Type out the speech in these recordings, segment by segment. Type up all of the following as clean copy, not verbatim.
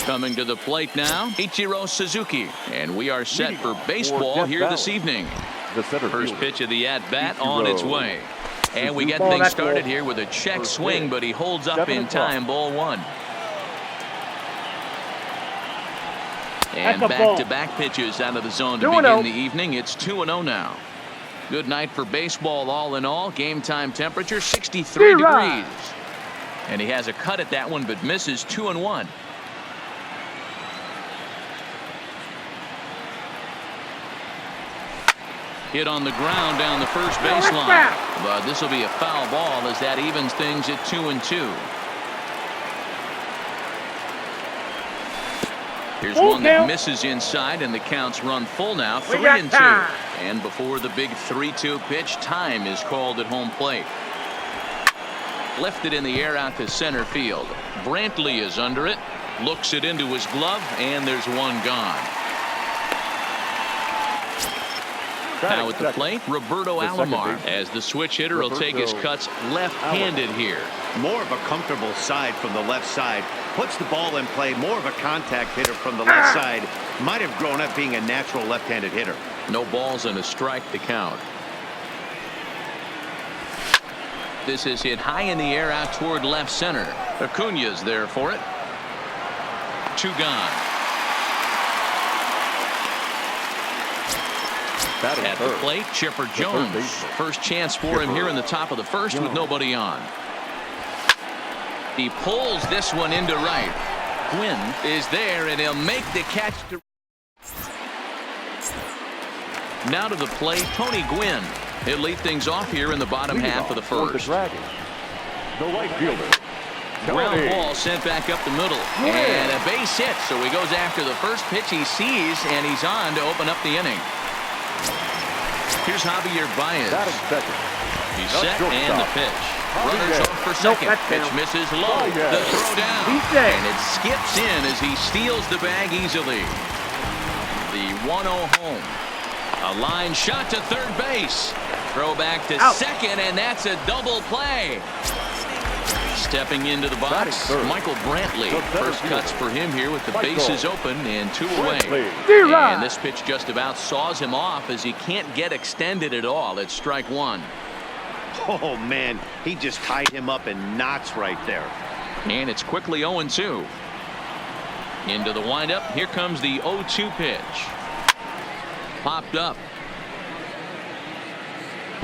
Coming to the plate now, Ichiro Suzuki. And we are set for baseball here this evening. First pitch of the at-bat on its way. And we get things started here with a check swing, but he holds up in time. Ball one. And back-to-back pitches out of the zone to begin the evening. It's 2-0 now. Good night for baseball all in all. Game time temperature 63 degrees. And he has a cut at that one, but misses 2-1. Hit on the ground down the first baseline. But this will be a foul ball as that evens things at 2-2. Here's one that misses inside, and the counts run full now, 3-2. And before the big 3-2 pitch, time is called at home plate. Lifted in the air out to center field. Brantley is under it, looks it into his glove, and there's one gone. Now at the plate, Roberto Alomar, as the switch hitter will take his cuts left-handed here. More of a comfortable side from the left side. Puts the ball in play. More of a contact hitter from the left side. Might have grown up being a natural left-handed hitter. No balls and a strike to count. This is hit high in the air out toward left center. Acuña's there for it. 2 gone. At the plate, Chipper Jones. First chance for him here in the top of the first with nobody on. He pulls this one into right. Gwynn is there, and he'll make the catch. Now to the plate, Tony Gwynn. He'll lead things off here in the bottom half of the first. The right fielder. Ground ball sent back up the middle. And a base hit, so he goes after the first pitch he sees, and he's on to open up the inning. Here's Javier Baez. He's set and the pitch. Runners off for second. Pitch misses low. The throw down. And it skips in as he steals the bag easily. The 1-0 home. A line shot to third base. Throw back to second, and that's a double play. Stepping into the box, Michael Brantley. First cuts for him here with the bases open and 2 away. And this pitch just about saws him off as he can't get extended at all. It's strike 1. Oh, man, he just tied him up in knots right there. And it's quickly 0-2. Into the windup. Here comes the 0-2 pitch. Popped up.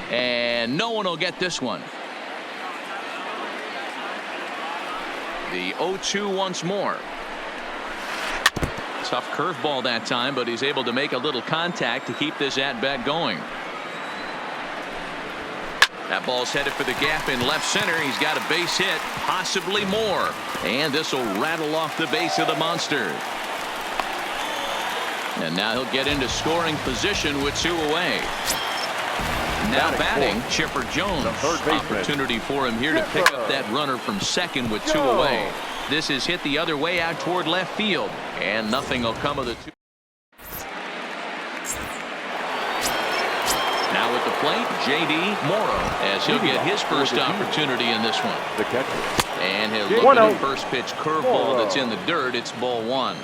And no one will get this one. The 0-2 once more. Tough curveball that time, but he's able to make a little contact to keep this at-bat going. That ball's headed for the gap in left center. He's got a base hit, possibly more. And this will rattle off the base of the monster. And now he'll get into scoring position with 2 away. Now batting, Chipper Jones. Opportunity for him here to pick up that runner from second with 2 away. This is hit the other way out toward left field. And nothing will come of the 2. Now at the plate, J.D. Morrow, as he'll get his first opportunity in this one. And he'll look at the first pitch curveball that's in the dirt. It's ball 1.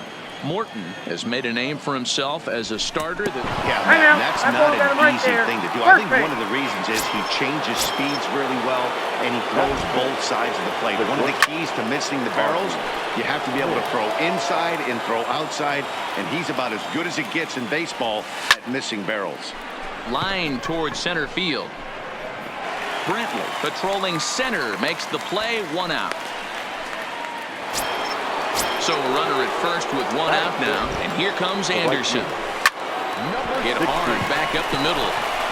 Morton has made a name for himself as a starter. That's not an easy thing to do. I think one of the reasons is he changes speeds really well, and he throws both sides of the plate. One of the keys to missing the barrels, you have to be able to throw inside and throw outside, and he's about as good as it gets in baseball at missing barrels. Line towards center field. Brantley patrolling center makes the play. 1 out. So a runner at first with 1 out now, and here comes Anderson. Get hard back up the middle,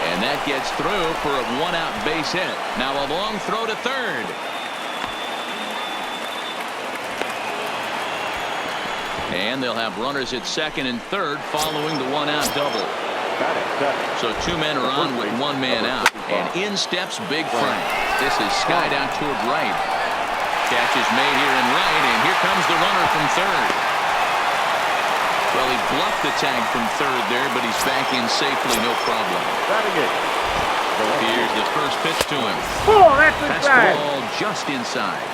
and that gets through for a 1-out base hit. Now a long throw to third. And they'll have runners at second and third following the 1-out double. So 2 men are on with 1 man out, and in steps Big Frank. This is skied out toward right. Catch is made here in right, and here comes the runner from third. Well, he bluffed the tag from third there, but he's back in safely, no problem. Here's the first pitch to him. Fastball just inside.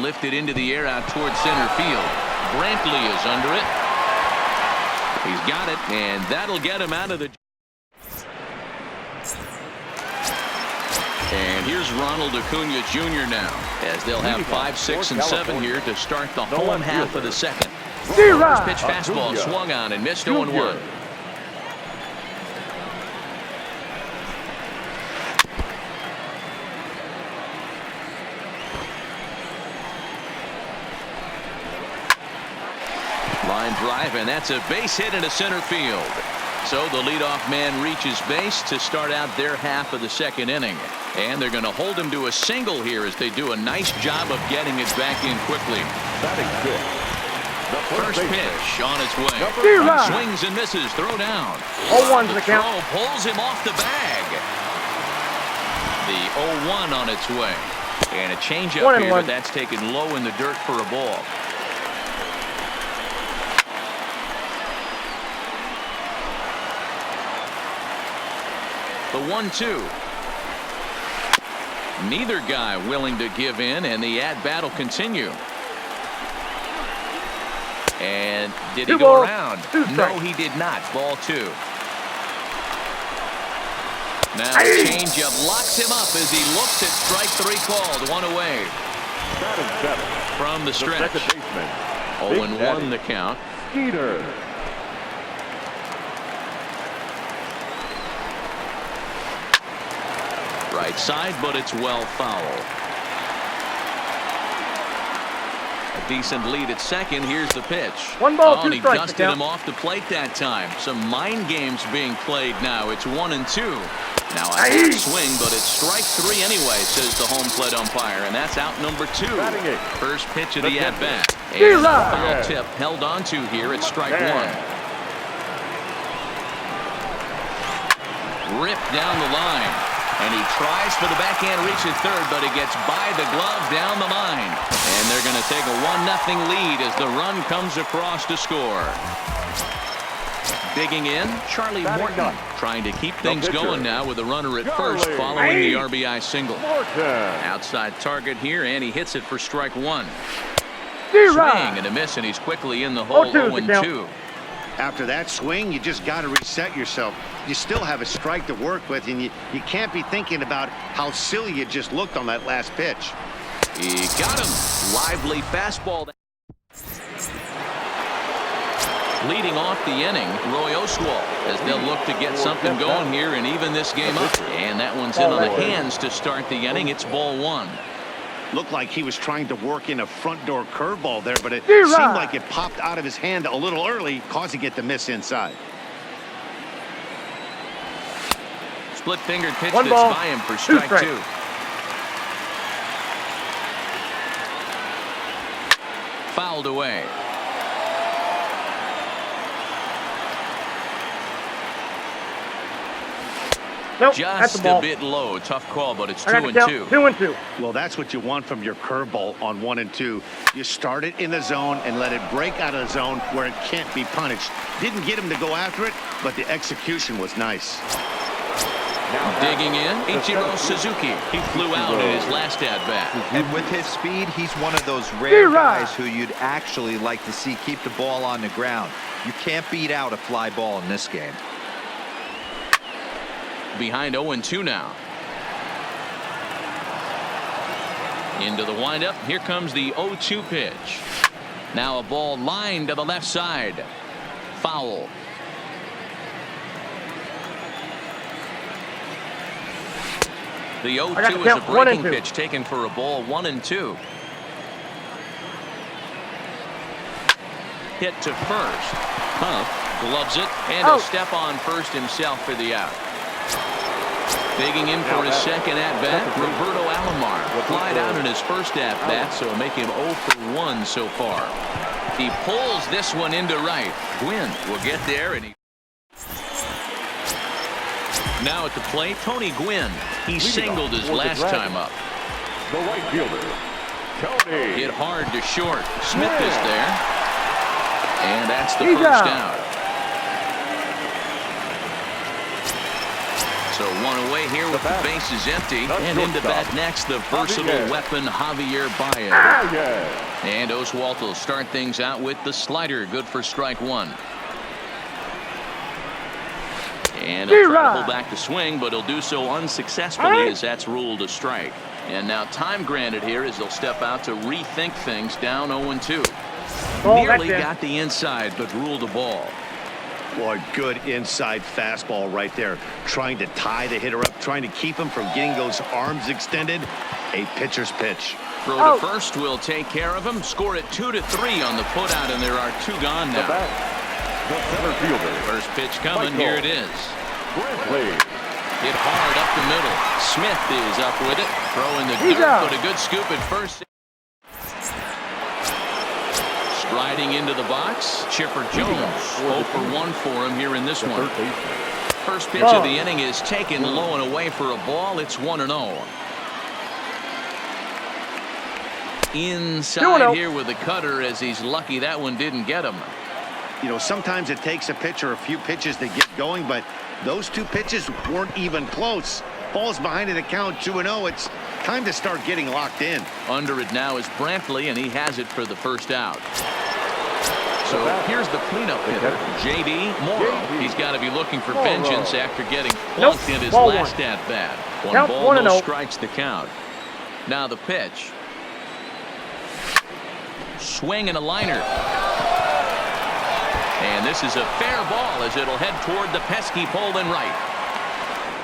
lifted into the air out towards center field. Brantley is under it. He's got it, and that'll get him out of the. And here's Ronald Acuna Jr. now, as they'll have 5, 6, and 7 here to start the home half of the second. First pitch fastball swung on and missed 0-1. Line drive, and that's a base hit into center field. So the leadoff man reaches base to start out their half of the second inning. And they're going to hold him to a single here as they do a nice job of getting it back in quickly. First pitch on its way. Swings and misses. Throw down. 0-1's the count. Throw pulls him off the bag. The 0-1 on its way. And a changeup here, but that's taken low in the dirt for a ball. The 1-2. Neither guy willing to give in, and the at-bat will continue. And did he go around? No, he did not. Ball 2. Now the changeup locks him up as he looks at strike 3 called. 1 away. From the stretch. 0-1 the count. Skeeter. Right side, but it's well foul. A decent lead at second. Here's the pitch. 1 ball, 2 and he strikes. dusted him off the plate that time. Some mind games being played now. It's 1-2. Now a half swing, but it's strike 3 anyway, says the home plate umpire, and that's out number 2. First pitch of the at bat. And the foul tip held on to here at strike 1. Ripped down the line. And he tries for the backhand reach at third, but he gets by the glove down the line. And they're going to take a 1-0 lead as the run comes across to score. Digging in, Charlie Morton trying to keep things going now with a runner at first following the RBI single. Outside target here, and he hits it for strike 1. Swing and a miss, and he's quickly in the hole. 0-2. After that swing, you just got to reset yourself. You still have a strike to work with, and you can't be thinking about how silly you just looked on that last pitch. He got him. Lively fastball. Leading off the inning, Roy Oswalt, as they'll look to get something going here and even this game up. And that one's in on the hands to start the inning. It's ball 1. Looked like he was trying to work in a front door curveball there, but it seemed like it popped out of his hand a little early, causing it to miss inside. Split-fingered pitch that's by him for strike 2. Fouled away. Nope, just a bit low. Tough call, but it's 2-2. 2-2. Well, that's what you want from your curveball on 1 and 2. You start it in the zone and let it break out of the zone where it can't be punished. Didn't get him to go after it, but the execution was nice. Digging in, Ichiro Suzuki. He flew out in his last at-bat. And with his speed, he's one of those rare guys who you'd actually like to see keep the ball on the ground. You can't beat out a fly ball in this game. Behind 0-2 now. Into the windup. Here comes the 0-2 pitch. Now a ball lined to the left side. Foul. The 0-2 is a breaking pitch taken for a ball. 1-2. Hit to first. Huff gloves it, and he'll step on first himself for the out. Digging in for his second at-bat, Roberto Alomar. Flied out in his first at-bat, so make him 0 for 1 so far. He pulls this one into right. Gwynn will get there, and he... Now at the plate, Tony Gwynn. He singled his last time up. The right fielder, Tony. Hit hard to short. Smith is there. And that's the first out. So one away here with the bases empty. And into bat next, the versatile weapon, Javier Baez. And Oswalt will start things out with the slider. Good for strike one. And he'll try to pull back the swing, but he'll do so unsuccessfully as that's ruled a strike. And now time granted here as they'll step out to rethink things down 0-2. Nearly got the inside, but ruled a ball. Boy, good inside fastball right there. Trying to tie the hitter up, trying to keep him from getting those arms extended. A pitcher's pitch. Throw to first will take care of him. Scored it 2-3 on the putout, and there are 2 gone now. The center fielder. First pitch coming. Here it is. Brantley. Hit hard up the middle. Smith is up with it. Throw in the dirt, but a good scoop at first. Striding into the box, Chipper Jones. 0 for 1 for him here in this one. First pitch of the inning is taken low and away for a ball. It's 1-0. Inside here with the cutter, as he's lucky that one didn't get him. You know, sometimes it takes a pitcher a few pitches to get going, but those 2 pitches weren't even close. Ball's behind in the count, 2-0. It's time to start getting locked in. Under it now is Brantley, and he has it for the first out. So here's the cleanup hitter, J.D. Morrow. He's got to be looking for vengeance after getting plunked in his last at-bat. One ball, no strikes the count. Now the pitch. Swing and a liner. And this is a fair ball as it'll head toward the pesky pole and right.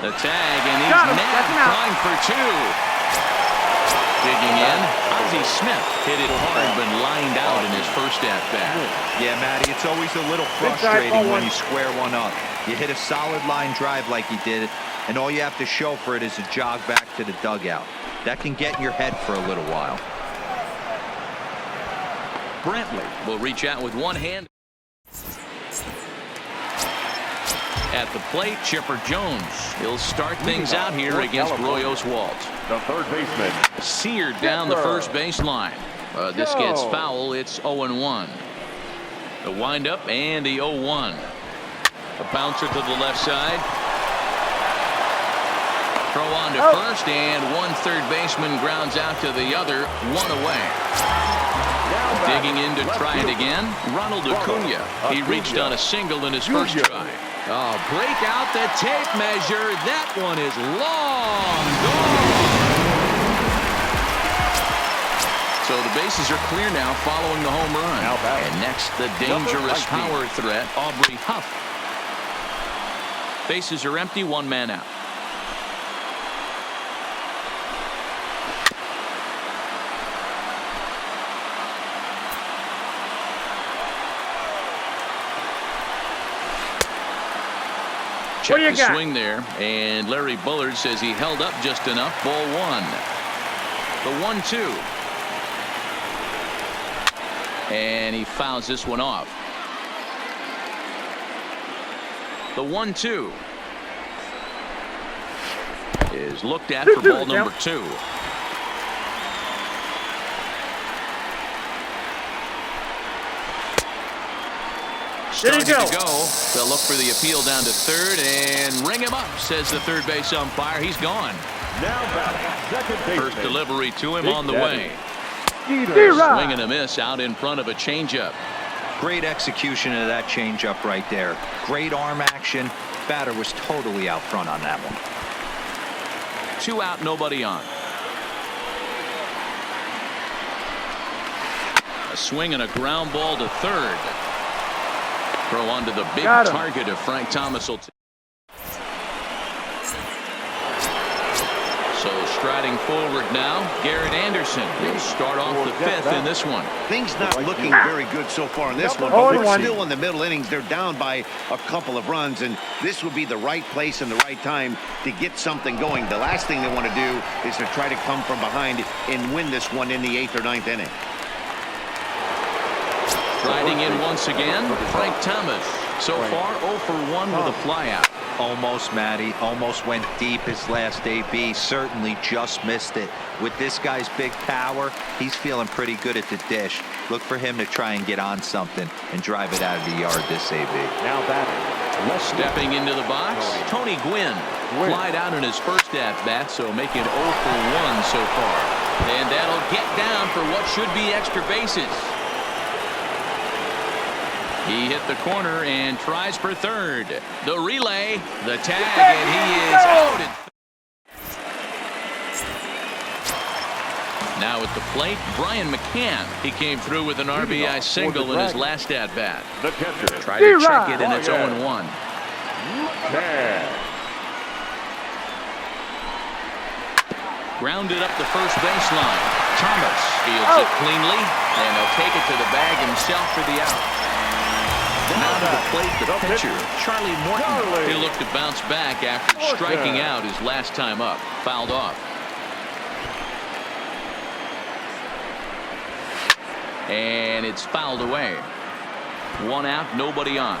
The tag, and he's nabbed, trying for 2. Digging in, Ozzie Smith hit it hard, but lined out in his first at-bat. Yeah, Matty, it's always a little frustrating when you square one up. You hit a solid line drive like he did, and all you have to show for it is a jog back to the dugout. That can get in your head for a little while. Brantley will reach out with one hand. At the plate, Chipper Jones. He'll start things out here against Roy Oswalt. The third baseman. Seared down the first baseline. This gets foul. It's 0-1. The windup and the 0-1. A bouncer to the left side. Throw on to first, and one third baseman grounds out to the other. 1 away. Digging in to try it again, Ronald Acuna. He reached on a single in his first try. Oh, break out the tape measure. That one is long gone. So the bases are clear now following the home run. And next, the dangerous power threat, Aubrey Huff. Bases are empty, 1 man out. Check the swing there, and Larry Bullard says he held up just enough. Ball 1. The 1-2. And he fouls this one off. The 1-2 is looked at for ball number 2. Starting to go. They'll look for the appeal down to third and ring him up, says the third base umpire. He's gone. Now back, second baseman. First delivery to him on the way. Swing and a miss out in front of a changeup. Great execution of that changeup right there. Great arm action. Batter was totally out front on that one. 2 out, nobody on. A swing and a ground ball to third. Throw onto the big target of Frank Thomas. So striding forward now, Garrett Anderson. He'll start off the 5th in this one. Things not looking very good so far in this one, but we're still in the middle innings. They're down by a couple of runs, and this would be the right place and the right time to get something going. The last thing they want to do is to try to come from behind and win this one in the 8th or 9th inning. Striding in once again, Frank Thomas. So far, 0 for 1 with a flyout. Almost, Matty. Almost went deep his last AB. Certainly just missed it. With this guy's big power, he's feeling pretty good at the dish. Look for him to try and get on something and drive it out of the yard this AB. Now batting. Stepping into the box, Tony Gwynn. Flied out in his first at-bat, so making 0 for 1 so far. And that'll get down for what should be extra bases. He hit the corner and tries for third. The relay, the tag, and he is out. Now at the plate, Brian McCann. He came through with an RBI single in his last at-bat. The catcher. Tried to check it, and it's 0-1. Grounded up the first baseline. Thomas fields it cleanly, and he'll take it to the bag himself for the out. Now to the plate, the pitcher, Charlie Morton. He'll look to bounce back after striking out his last time up. Fouled off. And it's fouled away. 1 out, nobody on.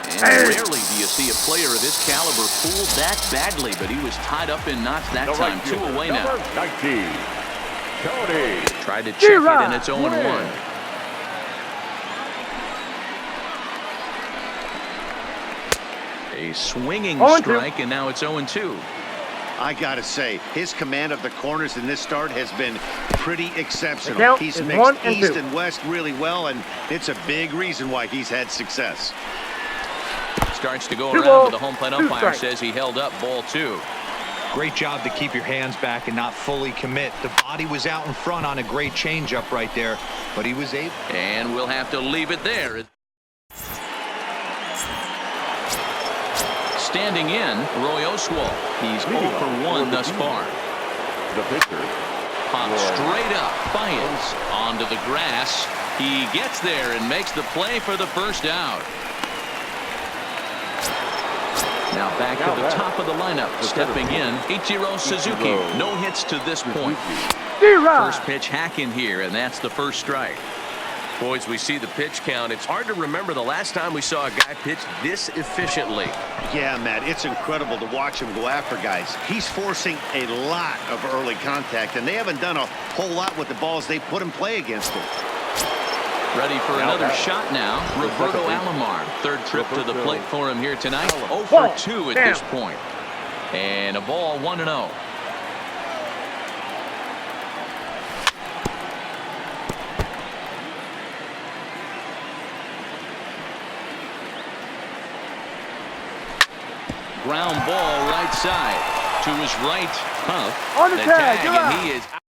And rarely do you see a player of this caliber fooled that badly, but he was tied up in knots that time. 2 away now. 19, Tony. Tried to check it, and it's 0-1. A swinging strike, and now it's 0-2. I gotta say, his command of the corners in this start has been pretty exceptional. He's mixed east and west really well, and it's a big reason why he's had success. Starts to go around, but the home plate umpire says he held up ball 2. Great job to keep your hands back and not fully commit. The body was out in front on a great changeup right there, but he was able. And we'll have to leave it there. Standing in, Roy Oswalt. He's 0 for 1 thus far. The pitcher. Pops straight up, fires onto the grass. He gets there and makes the play for the first out. Now back to the top of the lineup. Stepping in, Ichiro Suzuki. No hits to this point. First pitch hacking here, and that's the first strike. Boys, we see the pitch count. It's hard to remember the last time we saw a guy pitch this efficiently. Yeah, Matt, it's incredible to watch him go after guys. He's forcing a lot of early contact, and they haven't done a whole lot with the balls they put in play against him. Ready for another shot now. Roberto Alomar. Third trip to the plate for him here tonight. 0 for 2 at this point. And a ball 1-0. Ground ball right side to his right. On the tag, and he is out.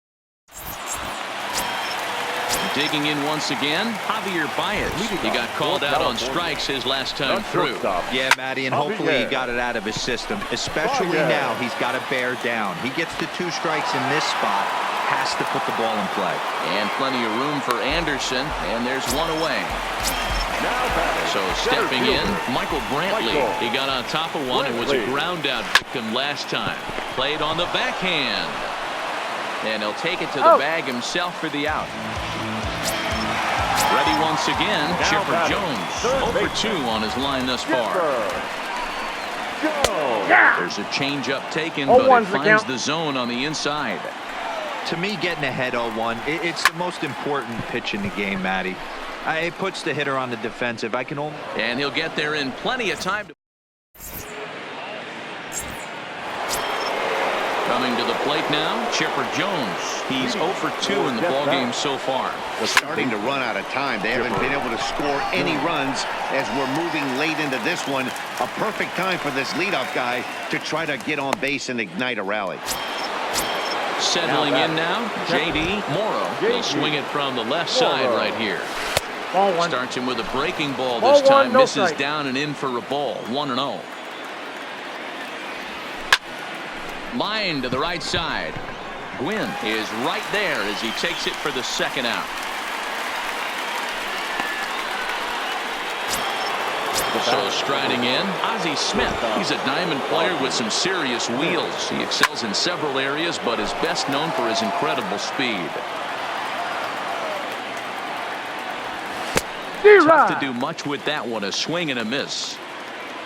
Digging in once again, Javier Baez. He got called out on strikes his last time through. Yeah, Matty, and hopefully he got it out of his system. Especially now, he's got to bear down. He gets the 2 strikes in this spot, has to put the ball in play. And plenty of room for Anderson, and there's 1 away. So stepping in, Michael Brantley. He got on top of one and was a ground out victim last time. Played on the backhand. And he'll take it to the bag himself for the out. Ready once again, Chipper Jones. 0 for 2 on his line thus far. There's a changeup taken, but it finds the zone on the inside. To me, getting ahead 0-1, it's the most important pitch in the game, Matty. It puts the hitter on the defensive. And he'll get there in plenty of time. Coming to the plate now, Chipper Jones. He's 0 for 2 in the ballgame so far. We're starting to run out of time. They haven't been able to score any runs as we're moving late into this one. A perfect time for this leadoff guy to try to get on base and ignite a rally. Settling in now, J.D. Morrow. He'll swing it from the left side right here. Starts him with a breaking ball this time. Misses down and in for a ball. 1-0. Line to the right side. Gwynn is right there as he takes it for the second out. So striding in, Ozzie Smith. He's a diamond player with some serious wheels. He excels in several areas, but is best known for his incredible speed. Tough to do much with that one, a swing and a miss.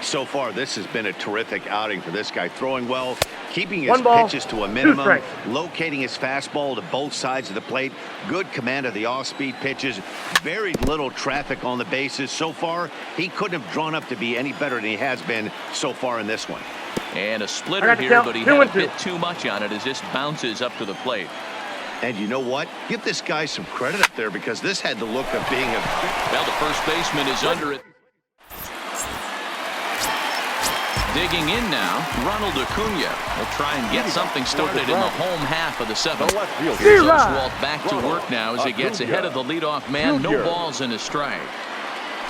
So far, this has been a terrific outing for this guy. Throwing well, keeping his pitches to a minimum, locating his fastball to both sides of the plate, good command of the off-speed pitches, very little traffic on the bases. So far, he couldn't have drawn up to be any better than he has been so far in this one. And a splitter here, but he had a bit too much on it as this bounces up to the plate. And you know what? Give this guy some credit up there because this had the look of being a... Well, the first baseman is under it. Digging in now, Ronald Acuna will try and get something started in the home half of the seventh. Here's Oswalt back to work now as he gets ahead of the leadoff man. No balls in his strike.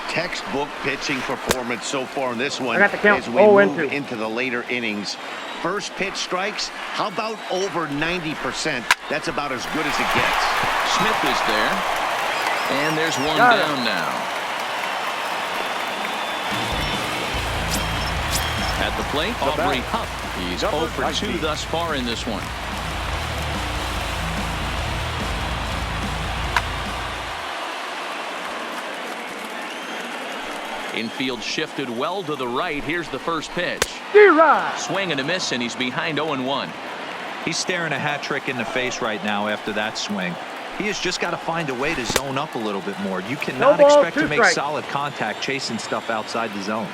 Textbook pitching performance so far in this one as we move into the later innings. First pitch strikes, how about over 90%? That's about as good as it gets. Smith is there, and there's one down now. At the plate, Aubrey Hupp. He's 0 for 2 thus far in this one. Infield shifted well to the right. Here's the first pitch. Swing and a miss, and he's behind 0-1. He's staring a hat trick in the face right now after that swing. He has just got to find a way to zone up a little bit more. You cannot expect to make solid contact chasing stuff outside the zone.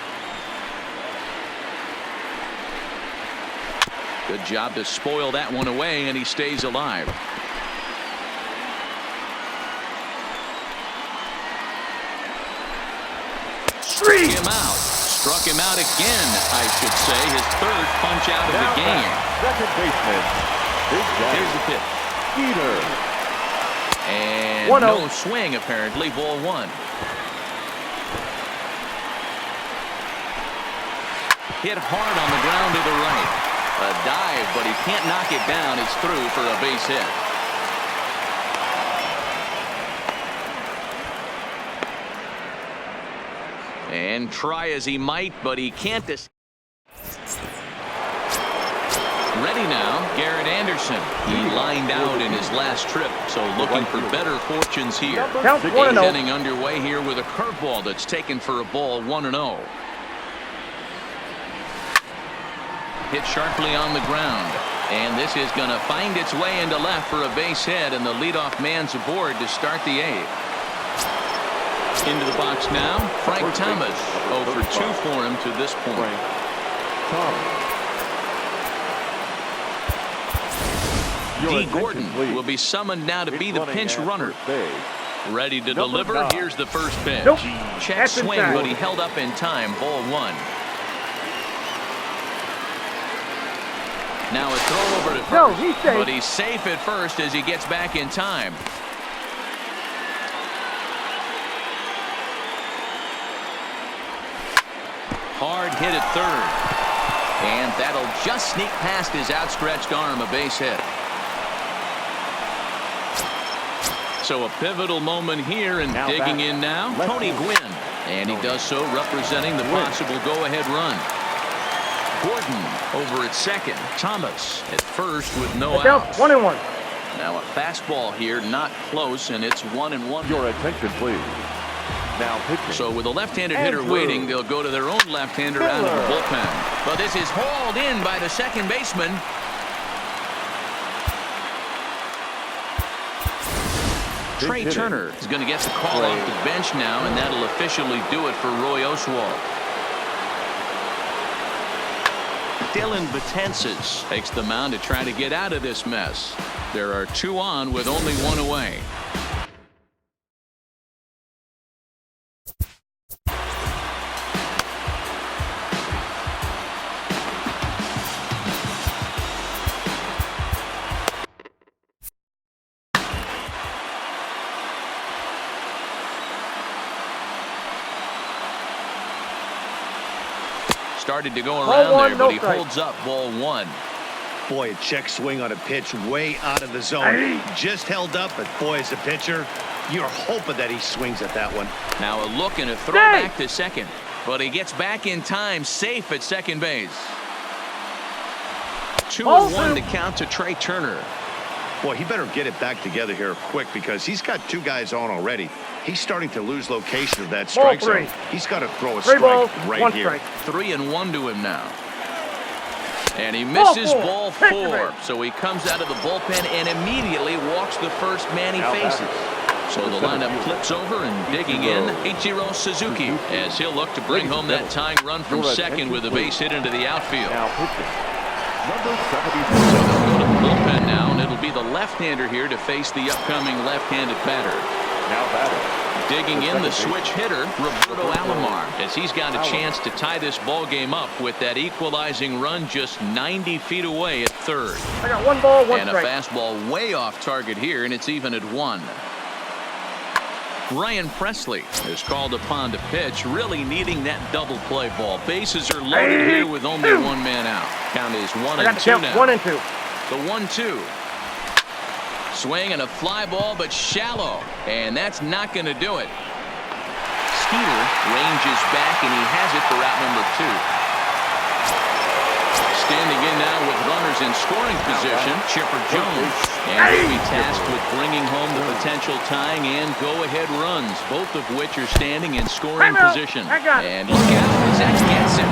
Good job to spoil that one away, and he stays alive. Struck him out again, I should say. His third punch out of the game. Second baseman. Here's the pitch. And no swing, apparently. Ball one. Hit hard on the ground to the right. A dive, but he can't knock it down. It's through for a base hit. And try as he might, but he can't. Ready now, Garrett Anderson. He lined out in his last trip, so looking for better fortunes here. He's inning underway here with a curveball that's taken for a ball, 1-0. Hit sharply on the ground, and this is going to find its way into left for a base hit, and the leadoff man's aboard to start the eighth. Into the box now, Frank Thomas. 0 for 2 for him to this point. D. Gordon will be summoned now to be the pinch runner. Ready to deliver. Here's the first pitch. Check swing, but he held up in time. Ball one. Now a throw over to first, but he's safe at first as he gets back in time. Hard hit at third. And that'll just sneak past his outstretched arm, a base hit. So a pivotal moment here, and digging in now, Tony Gwynn. And he does so representing the possible go-ahead run. Gordon over at second. Thomas at first with no outs. 1-1. Now a fastball here, not close, and it's 1-1. Your attention, please. Now pitching. So with a left-handed hitter waiting, they'll go to their own left-hander out of the bullpen. But this is hauled in by the second baseman. Trey Turner is going to get the call off the bench now, and that'll officially do it for Roy Oswalt. Dylan Betances takes the mound to try to get out of this mess. There are 2 on with only 1 away. Started to go around there, but he holds up. Ball one. Boy, a check swing on a pitch way out of the zone. Just held up, but boy, as a pitcher, you're hoping that he swings at that one. Now a look and a throw back to second, but he gets back in time, safe at second base. 2-1 to count to Trey Turner. Boy, he better get it back together here quick because he's got 2 guys on already. He's starting to lose location of that strike zone. He's got to throw a Three balls, strike right one here. strike. 3-1 to him now. And he misses ball 4. So he comes out of the bullpen and immediately walks the first man he faces. So the lineup flips over and digging in Ichiro Suzuki as he'll look to bring home that tying run from second with a base hit into the outfield. Number 72. So they'll go to the bullpen now, and it'll be the left-hander here to face the upcoming left-handed batter. Now batting. Digging in the switch hitter, Roberto Alomar, as he's got a chance to tie this ball game up with that equalizing run just 90 feet away at third. I got 1 ball, 1 and strike. a fastball way off target here, and it's even at 1. Ryan Presley is called upon to pitch, really needing that double play ball. Bases are loaded here with only 1 man out. Count is 1-2 now. 1 and 2. The 1-2. Swing and a fly ball, but shallow, and that's not going to do it. Skeeter ranges back, and he has it for out number 2. Standing in now with runners in scoring position, Chipper Jones, and he'll be tasked with bringing home the potential tying and go-ahead runs, both of which are standing in scoring position. And look out as that gets him.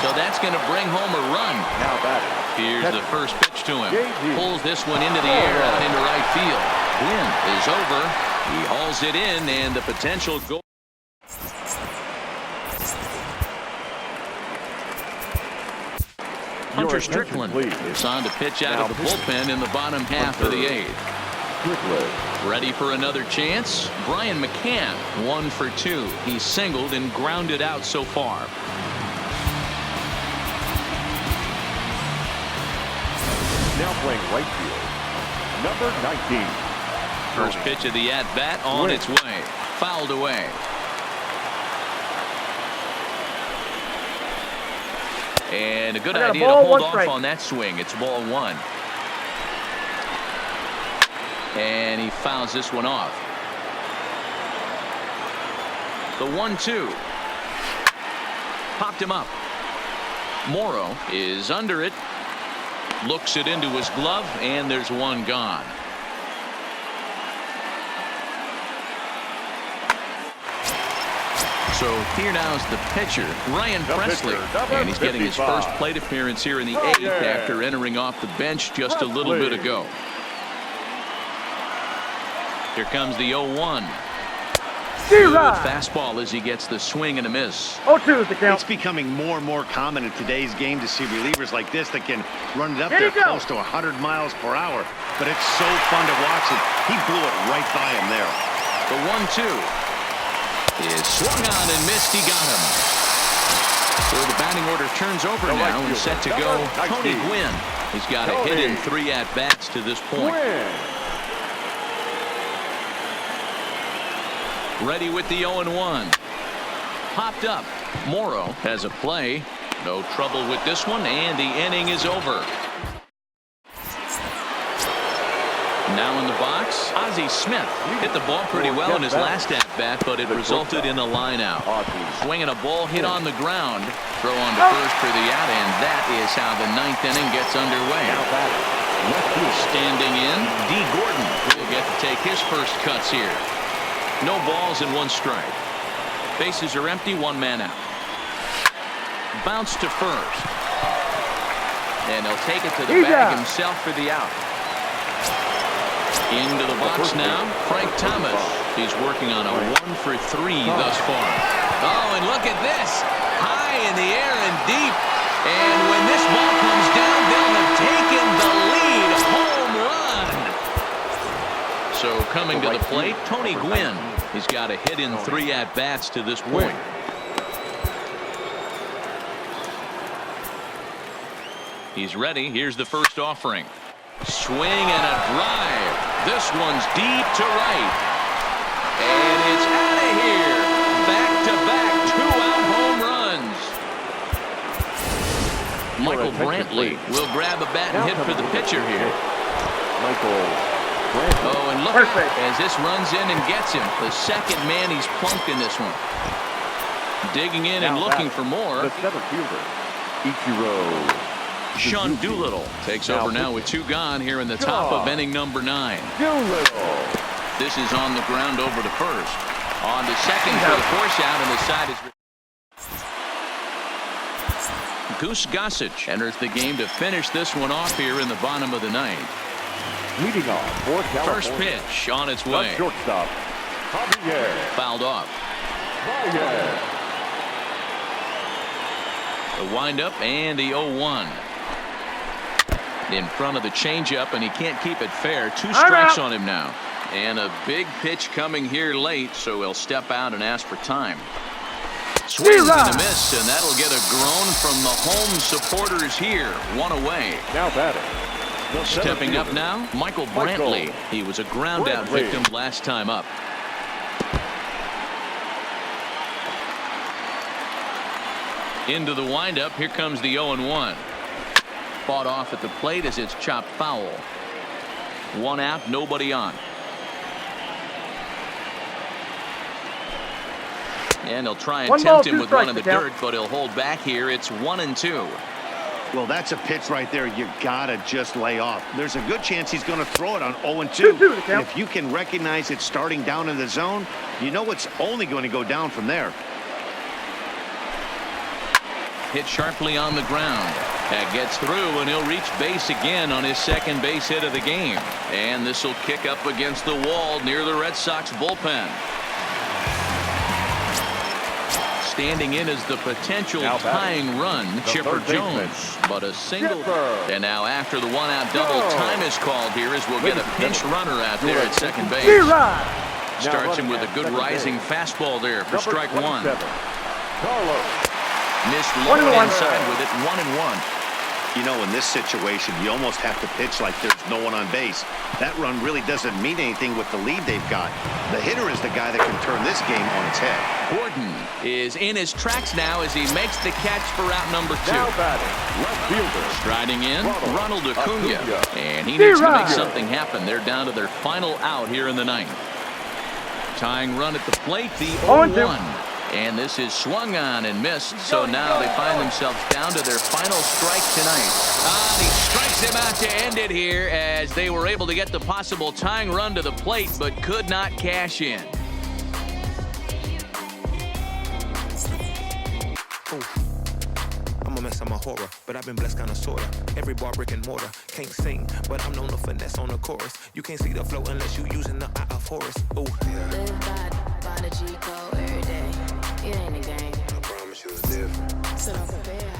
So that's going to bring home a run. Now batting. Here's the first pitch to him. Pulls this one into the air out into right field. Win is over. He hauls it in, and the potential goal. Hunter Strickland is on to pitch out of the bullpen in the bottom half of the 8th. Ready for another chance? Brian McCann, 1 for 2. He's singled and grounded out so far. Now playing right field, number 19. First pitch of the at-bat on its way. Fouled away. And a good idea to hold off on that swing. It's ball 1. And he fouls this one off. The 1-2. Popped him up. Morrow is under it. Looks it into his glove, and there's 1 gone. So here now is the pitcher, Ryan Presley, and he's getting his first plate appearance here in the 8th after entering off the bench just a little bit ago. Here comes the 0-1. Good fastball as he gets the swing and a miss. 0-2 is the count. It's becoming more and more common in today's game to see relievers like this that can run it up there close to 100 miles per hour. But it's so fun to watch it. He blew it right by him there. The 1-2 is swung on and missed. He got him. So the batting order turns over now and set to go Tony Gwynn. He's got a hit in 3 at-bats to this point. Ready with the 0-1. Popped up. Morrow has a play. No trouble with this one, and the inning is over. Now in the box, Ozzie Smith hit the ball pretty well in his last at-bat, but it resulted in a line-out. Swinging a ball hit on the ground. Throw on to first for the out, and that is how the 9th inning gets underway. Standing in, D. Gordon will get to take his first cuts here. No balls and 1 strike. Bases are empty, 1 man out. Bounce to first. And he'll take it to the bag himself for the out. Into the box now, Frank Thomas. He's working on a 1 for 3 thus far. Oh, and look at this. High in the air and deep. And when this ball comes down, they'll have taken the lead. Home run. So coming to the plate, Tony Gwynn. He's got a hit in 3 at-bats to this point. He's ready. Here's the first offering. Swing and a drive. This one's deep to right. And it's out of here. Back-to-back 2-out home runs. Michael Brantley will grab a bat and hit for the pitcher here. Oh, and look as this runs in and gets him. The second man he's plunked in this one. Digging in and looking for more. The center fielder, Ichiro. Sean Doolittle takes over now with 2 gone here in the top of inning number 9. Doolittle. This is on the ground over to first. On to second for the force out, and the side is... Goose Gossage enters the game to finish this one off here in the bottom of the ninth. Leading off for California. First pitch on its way. The shortstop, Javier. Fouled off. Baez. The windup and the 0-1. In front of the changeup, and he can't keep it fair. 2 strikes on him now. And a big pitch coming here late, so he'll step out and ask for time. Swings and a miss, and that'll get a groan from the home supporters here. 1 away. Now batting. Stepping up now, Michael Brantley. He was a ground-out victim last time up. Into the windup, here comes the 0-1. Fought off at the plate as it's chopped foul. 1 out, nobody on. And he'll try and tempt him with one in the dirt, but he'll hold back here. It's 1-2. Well, that's a pitch right there you gotta just lay off. There's a good chance he's going to throw it on 0-2. And if you can recognize it starting down in the zone, you know it's only going to go down from there. Hit sharply on the ground. That gets through, and he'll reach base again on his second base hit of the game. And this will kick up against the wall near the Red Sox bullpen. Standing in as the potential tying run, Chipper Jones. But a single. And now after the 1-out double, time is called here as we'll get a pinch runner out there at second base. Starts him with a good rising fastball there for strike 1. Missed low inside with it. 1-1. You know, in this situation, you almost have to pitch like there's no one on base. That run really doesn't mean anything with the lead they've got. The hitter is the guy that can turn this game on its head. Gordon is in his tracks now as he makes the catch for out number 2. Now batting, left fielder. Striding in, Ronald Acuna. And he needs to make something happen. They're down to their final out here in the ninth. Tying run at the plate, the 0-1. And this is swung on and missed, so now they find themselves down to their final strike tonight. He strikes him out to end it here as they were able to get the possible tying run to the plate, but could not cash in. I'm a mess on my horror, but I've been blessed kinda sorta. Every bar brick and mortar. Can't sing, but I'm known to finesse on the chorus. You can't see the flow unless you using the eye of Horus. Ooh. Live by the G code every day. It ain't a game. I promise you it's different. So don't compare.